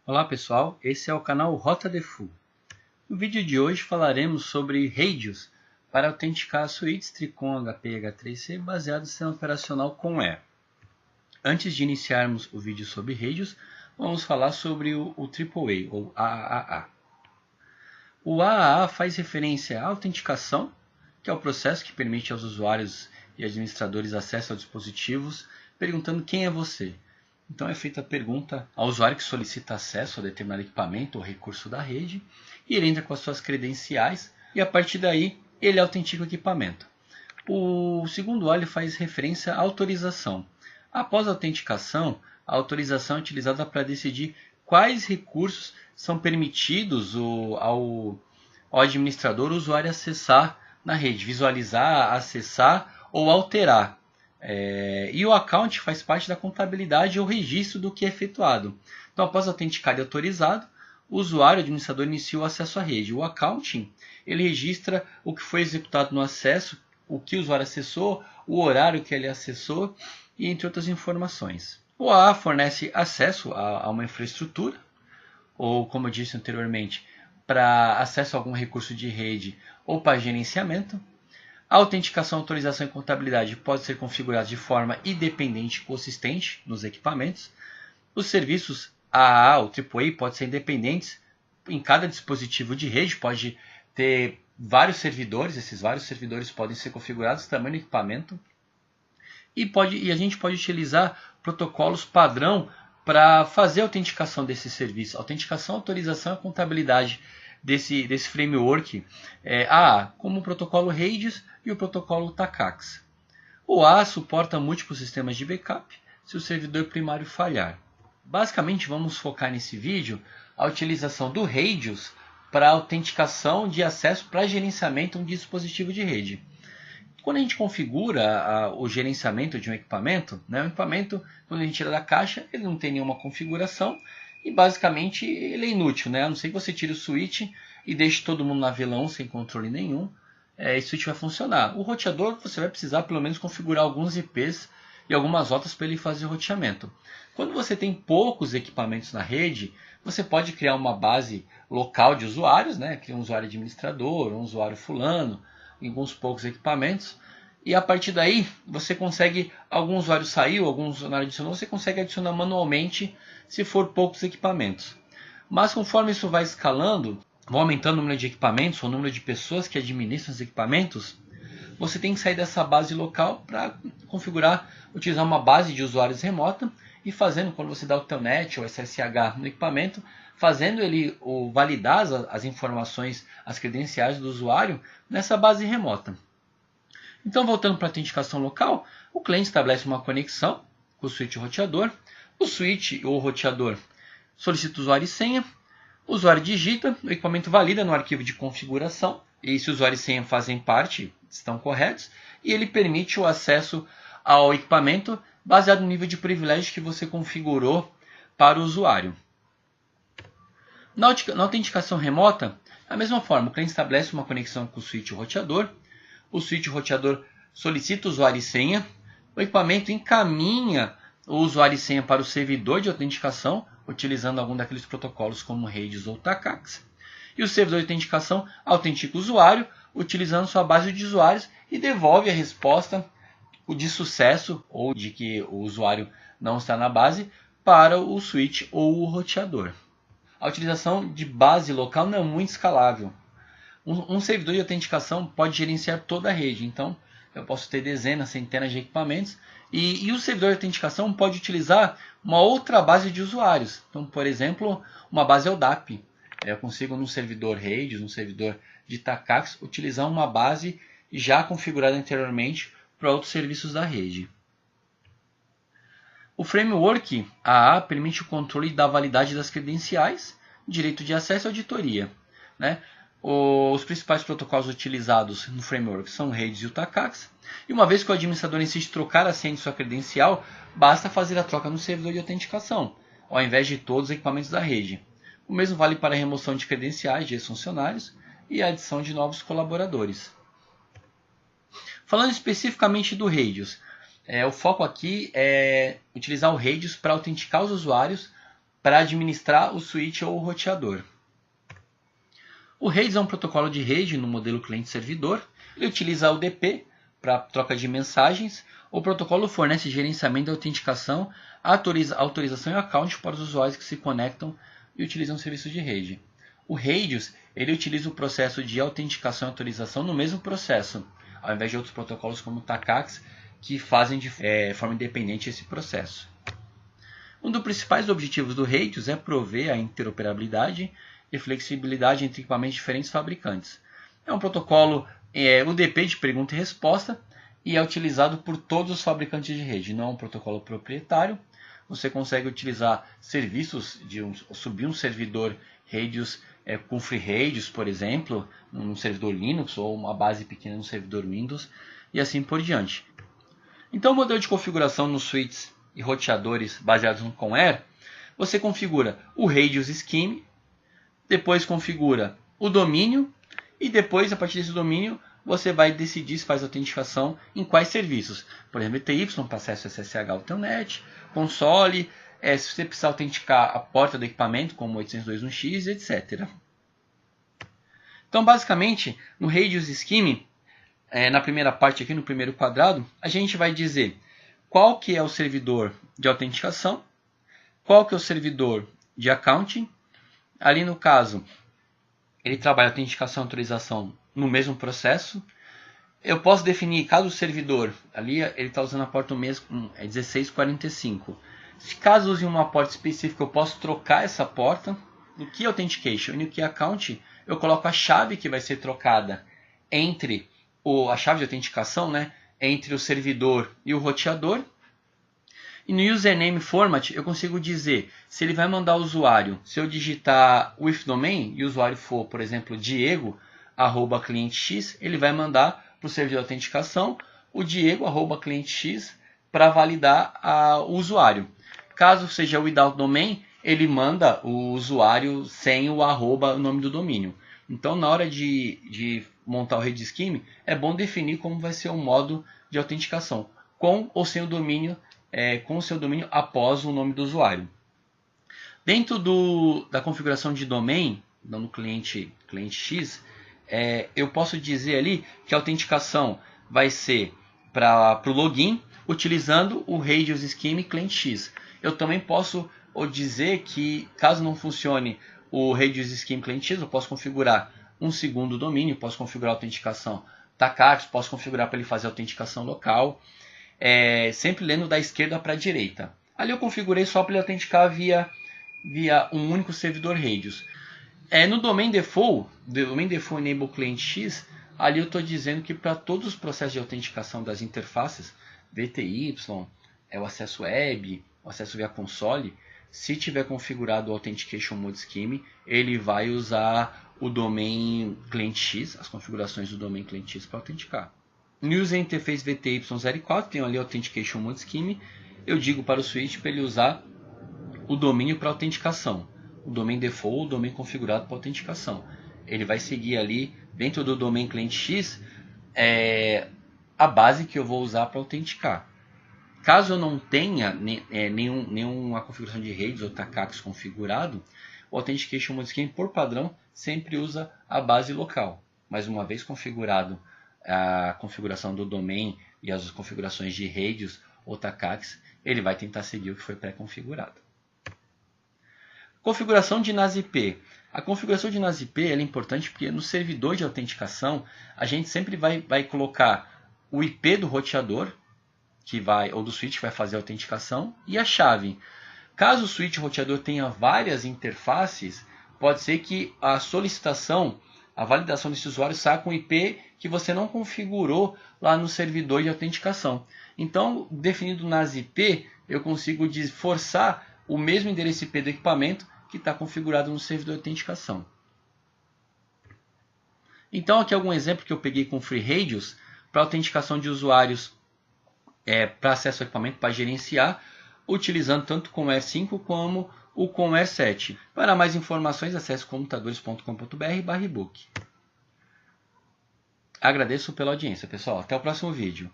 Olá pessoal, esse é o canal Rota Defu. No vídeo de hoje falaremos sobre RAIDs para autenticar suítes Tricon HP H3C baseados no sistema operacional com E. Antes de iniciarmos o vídeo sobre RAIDs, vamos falar sobre o AAA ou AAA. O AAA faz referência à autenticação, que é o processo que permite aos usuários e administradores acesso a dispositivos perguntando quem é você. Então é feita a pergunta ao usuário que solicita acesso a determinado equipamento ou recurso da rede, e ele entra com as suas credenciais e a partir daí ele autentica o equipamento. O segundo A faz referência à autorização. Após a autenticação, a autorização é utilizada para decidir quais recursos são permitidos ao administrador ou usuário acessar na rede, visualizar, acessar ou alterar. E o account faz parte da contabilidade ou registro do que é efetuado. Então, após autenticado e autorizado, o usuário, o administrador, inicia o acesso à rede. O accounting, ele registra o que foi executado no acesso, o que o usuário acessou, o horário que ele acessou e entre outras informações. O AA fornece acesso a uma infraestrutura, ou como eu disse anteriormente, para acesso a algum recurso de rede ou para gerenciamento. A autenticação, autorização e contabilidade pode ser configurada de forma independente e consistente nos equipamentos. Os serviços AAA ou AAA podem ser independentes em cada dispositivo de rede, pode ter vários servidores, esses vários servidores podem ser configurados também no equipamento. E a gente pode utilizar protocolos padrão para fazer a autenticação desse serviço. Autenticação, autorização e contabilidade desse framework AA, como o protocolo RAIDs e o protocolo TACAX. O AA suporta múltiplos sistemas de backup se o servidor primário falhar. Basicamente, vamos focar nesse vídeo a utilização do RAIDs para autenticação de acesso para gerenciamento de um dispositivo de rede. Quando a gente configura o gerenciamento de um equipamento, o equipamento, quando a gente tira da caixa, ele não tem nenhuma configuração e basicamente ele é inútil, a não ser que você tire o switch e deixe todo mundo na VLAN sem controle nenhum, esse switch vai funcionar. O roteador você vai precisar pelo menos configurar alguns IPs e algumas rotas para ele fazer o roteamento. Quando você tem poucos equipamentos na rede, você pode criar uma base local de usuários, cria um usuário administrador, um usuário fulano, em alguns poucos equipamentos, e a partir daí você consegue, algum usuário saiu, algum usuário adicionou, você consegue adicionar manualmente se for poucos equipamentos. Mas conforme isso vai escalando, vai aumentando o número de equipamentos, ou o número de pessoas que administram os equipamentos, você tem que sair dessa base local para configurar, utilizar uma base de usuários remota e fazendo, quando você dá o telnet ou SSH no equipamento, fazendo ele validar as informações, as credenciais do usuário nessa base remota. Então, voltando para a autenticação local, o cliente estabelece uma conexão com o switch roteador. O switch ou roteador solicita o usuário e senha. O usuário digita, o equipamento valida no arquivo de configuração. E se o usuário e senha fazem parte, estão corretos. E ele permite o acesso ao equipamento baseado no nível de privilégio que você configurou para o usuário. Na autenticação remota, da mesma forma, o cliente estabelece uma conexão com o switch roteador. O switch roteador solicita o usuário e senha. O equipamento encaminha o usuário e senha para o servidor de autenticação, utilizando algum daqueles protocolos como RAIDs ou TACAX. E o servidor de autenticação autentica o usuário, utilizando sua base de usuários e devolve a resposta de sucesso ou de que o usuário não está na base para o switch ou o roteador. A utilização de base local não é muito escalável. Um servidor de autenticação pode gerenciar toda a rede, então eu posso ter dezenas, centenas de equipamentos e o servidor de autenticação pode utilizar uma outra base de usuários. Então, por exemplo, uma base LDAP. Eu consigo num servidor RAIDs, num servidor de TACAX, utilizar uma base já configurada anteriormente para outros serviços da rede. O framework AA permite o controle da validade das credenciais, direito de acesso e auditoria. Os principais protocolos utilizados no framework são o RAIDs e o TACAX. E uma vez que o administrador insiste em trocar a senha de sua credencial, basta fazer a troca no servidor de autenticação, ao invés de todos os equipamentos da rede. O mesmo vale para a remoção de credenciais de ex-funcionários e a adição de novos colaboradores. Falando especificamente do RAIDs, o foco aqui é utilizar o RAIDs para autenticar os usuários para administrar o switch ou o roteador. O Radius é um protocolo de rede no modelo cliente-servidor. Ele utiliza a UDP para troca de mensagens. O protocolo fornece gerenciamento da autenticação, autorização e account para os usuários que se conectam e utilizam serviços de rede. O Radius ele utiliza o processo de autenticação e autorização no mesmo processo, ao invés de outros protocolos como o TACACS, que fazem de forma independente esse processo. Um dos principais objetivos do Radius é prover a interoperabilidade e flexibilidade entre equipamentos de diferentes fabricantes. É um protocolo UDP de pergunta e resposta e é utilizado por todos os fabricantes de rede. Não é um protocolo proprietário. Você consegue utilizar serviços subir um servidor Radius com FreeRadius, por exemplo, num servidor Linux ou uma base pequena no servidor Windows e assim por diante. Então, o modelo de configuração nos switches e roteadores baseados no ConAir, você configura o Radius Scheme, depois configura o domínio e depois, a partir desse domínio, você vai decidir se faz autenticação em quais serviços. Por exemplo, ETY para acesso SSH ao Telnet, console, se você precisar autenticar a porta do equipamento, como 802.1x, etc. Então, basicamente, no Radius Scheme, na primeira parte aqui, no primeiro quadrado, a gente vai dizer qual que é o servidor de autenticação, qual que é o servidor de accounting. Ali no caso, ele trabalha autenticação e autorização no mesmo processo. Eu posso definir, caso o servidor, ali ele está usando a porta mesmo, 1645. Se caso use uma porta específica, eu posso trocar essa porta. No Key Authentication e no Key Account, eu coloco a chave que vai ser trocada entre a chave de autenticação, né, entre o servidor e o roteador. E no Username Format, eu consigo dizer se ele vai mandar o usuário, se eu digitar with domain e o usuário for, por exemplo, diego@cliente.x, ele vai mandar para o servidor de autenticação o diego@cliente.x para validar o usuário. Caso seja without domain, ele manda o usuário sem o arroba, o nome do domínio. Então, na hora de montar o Radius Scheme, é bom definir como vai ser o modo de autenticação, com ou sem o domínio, com o seu domínio após o nome do usuário. Dentro da configuração de domain, no cliente X, eu posso dizer ali que a autenticação vai ser para o login, utilizando o Radius Scheme cliente X. Eu também posso dizer que, caso não funcione o Radius Scheme cliente X, eu posso configurar um segundo domínio, posso configurar a autenticação TACACS, posso configurar para ele fazer a autenticação local, sempre lendo da esquerda para a direita. Ali eu configurei só para ele autenticar via um único servidor Radius. No Domain Default Enable Client X, ali eu estou dizendo que para todos os processos de autenticação das interfaces, VTY, o acesso web, o acesso via console, se tiver configurado o Authentication Mode Scheme, ele vai usar o Domain Client X, as configurações do Domain Client X para autenticar. No User Interface VTY04, tem ali o Authentication Mode Scheme, eu digo para o switch para ele usar o domínio para autenticação. O Domain Default, o domínio configurado para autenticação. Ele vai seguir ali, dentro do Domain Client X, a base que eu vou usar para autenticar. Caso eu não tenha nenhuma configuração de redes ou TACACS configurado, o Authentication Mode Scheme, por padrão, sempre usa a base local. Mais uma vez configurado a configuração do domain e as configurações de redes ou TACACS, ele vai tentar seguir o que foi pré-configurado. Configuração de NAS IP. A configuração de NAS IP é importante porque no servidor de autenticação a gente sempre vai colocar o IP do roteador, ou do switch que vai fazer a autenticação, e a chave. Caso o switch roteador tenha várias interfaces, pode ser que a solicitação, a validação desse usuário saia com IP que você não configurou lá no servidor de autenticação. Então, definido NAS IP, eu consigo forçar o mesmo endereço IP do equipamento que está configurado no servidor de autenticação. Então, aqui é algum exemplo que eu peguei com FreeRadius para autenticação de usuários para acesso ao equipamento, para gerenciar, utilizando tanto o ConAir 5 como o ConAir 7. Para mais informações, acesse computadores.com.br/ebook. Agradeço pela audiência, pessoal. Até o próximo vídeo.